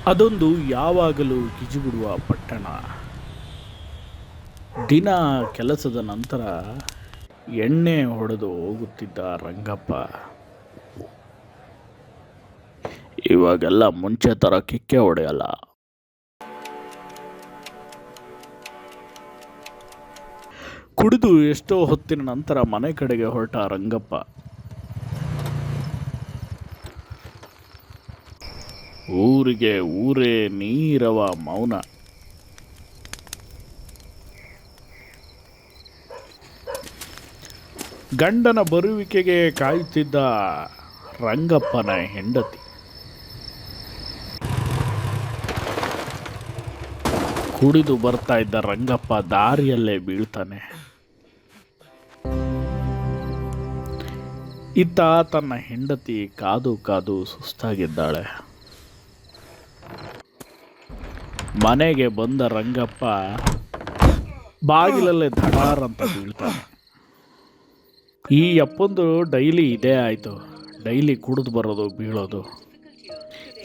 ಅದೊಂದು ಯಾವಾಗಲೂ ಗಿಜಿಗುಡುವ ಪಟ್ಟಣ. ದಿನ ಕೆಲಸದ ನಂತರ ಎಣ್ಣೆ ಹೊಡೆದು ಹೋಗುತ್ತಿದ್ದ ರಂಗಪ್ಪ ಇವಾಗೆಲ್ಲ ಮುಂಚೆ ಥರ ಕಿಕ್ಕೆ ಹೊಡೆಯಲ್ಲ. ಕುಡಿದು ಎಷ್ಟೋ ಹೊತ್ತಿನ ನಂತರ ಮನೆ ಕಡೆಗೆ ಹೊರಟ ರಂಗಪ್ಪ ಊರಿಗೆ ಊರೇ ನೀರವ ಮೌನ. ಗಂಡನ ಬರುವಿಕೆಗೆ ಕಾಯುತ್ತಿದ್ದ ರಂಗಪ್ಪನ ಹೆಂಡತಿ ಕುಡಿದು ಬರ್ತಾ ಇದ್ದ ರಂಗಪ್ಪ ದಾರಿಯಲ್ಲೇ ಬೀಳ್ತಾನೆ. ಇತ್ತ ತನ್ನ ಹೆಂಡತಿ ಕಾದು ಕಾದು ಸುಸ್ತಾಗಿದ್ದಾಳೆ. ಮನೆಗೆ ಬಂದ ರಂಗಪ್ಪ ಬಾಗಿಲಲ್ಲೇ ಧಡಾರ್ ಅಂತ ಬೀಳ್ತಾನೆ. ಈ ಅಪ್ಪಂದು ಡೈಲಿ ಇದೇ ಆಯಿತು, ಡೈಲಿ ಕುಡಿದು ಬರೋದು ಬೀಳೋದು,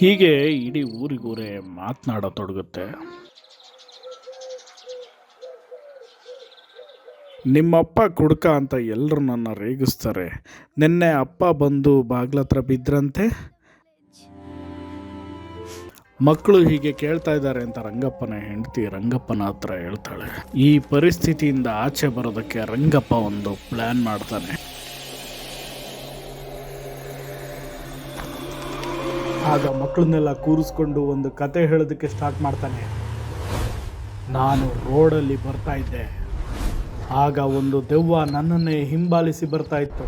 ಹೀಗೆ ಇಡೀ ಊರಿಗೂರೇ ಮಾತನಾಡತೊಡಗುತ್ತೆ. ನಿಮ್ಮಪ್ಪ ಕುಡ್ಕ ಅಂತ ಎಲ್ಲರೂ ನನ್ನ ರೇಗಿಸ್ತಾರೆ. ನಿನ್ನೆ ಅಪ್ಪ ಬಂದು ಬಾಗ್ಲತ್ರ ಬಿದ್ರಂತೆ. ಮಕ್ಕಳು ಹೀಗೆ ಕೇಳ್ತಾ ಇದ್ದಾರೆ ಅಂತ ರಂಗಪ್ಪನ ಹೆಂಡತಿ ರಂಗಪ್ಪನ ಹತ್ರ ಹೇಳ್ತಾಳೆ. ಈ ಪರಿಸ್ಥಿತಿಯಿಂದ ಆಚೆ ಬರೋದಕ್ಕೆ ರಂಗಪ್ಪ ಒಂದು ಪ್ಲಾನ್ ಮಾಡ್ತಾನೆ. ಆಗ ಮಕ್ಕಳನ್ನೆಲ್ಲ ಕೂರಿಸ್ಕೊಂಡು ಒಂದು ಕತೆ ಹೇಳೋದಕ್ಕೆ ಸ್ಟಾರ್ಟ್ ಮಾಡ್ತಾನೆ. ನಾನು ರೋಡಲ್ಲಿ ಬರ್ತಾ ಇದ್ದೆ, ಆಗ ಒಂದು ದೆವ್ವ ನನ್ನನ್ನೇ ಹಿಂಬಾಲಿಸಿ ಬರ್ತಾ ಇತ್ತು.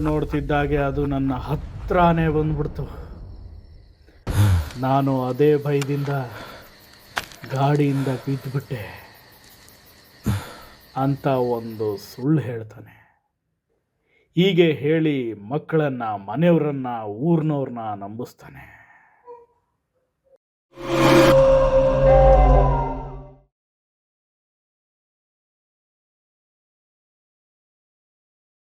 ನೋಡ್ತಿದ್ದಾಗೆ ಅದು ನನ್ನ ಹತ್ರನೇ ಬಂದ್ಬಿಡ್ತು. ನಾನು ಅದೇ ಭಯದಿಂದ ಗಾಡಿಯಿಂದ ಬಿದ್ದುಬಿಟ್ಟೆ ಅಂತ ಒಂದು ಸುಳ್ಳು ಹೇಳ್ತಾನೆ. ಹೀಗೆ ಹೇಳಿ ಮಕ್ಕಳನ್ನ, ಮನೆಯವರನ್ನ, ಊರಿನವ್ರನ್ನ ನಂಬಿಸ್ತಾನೆ.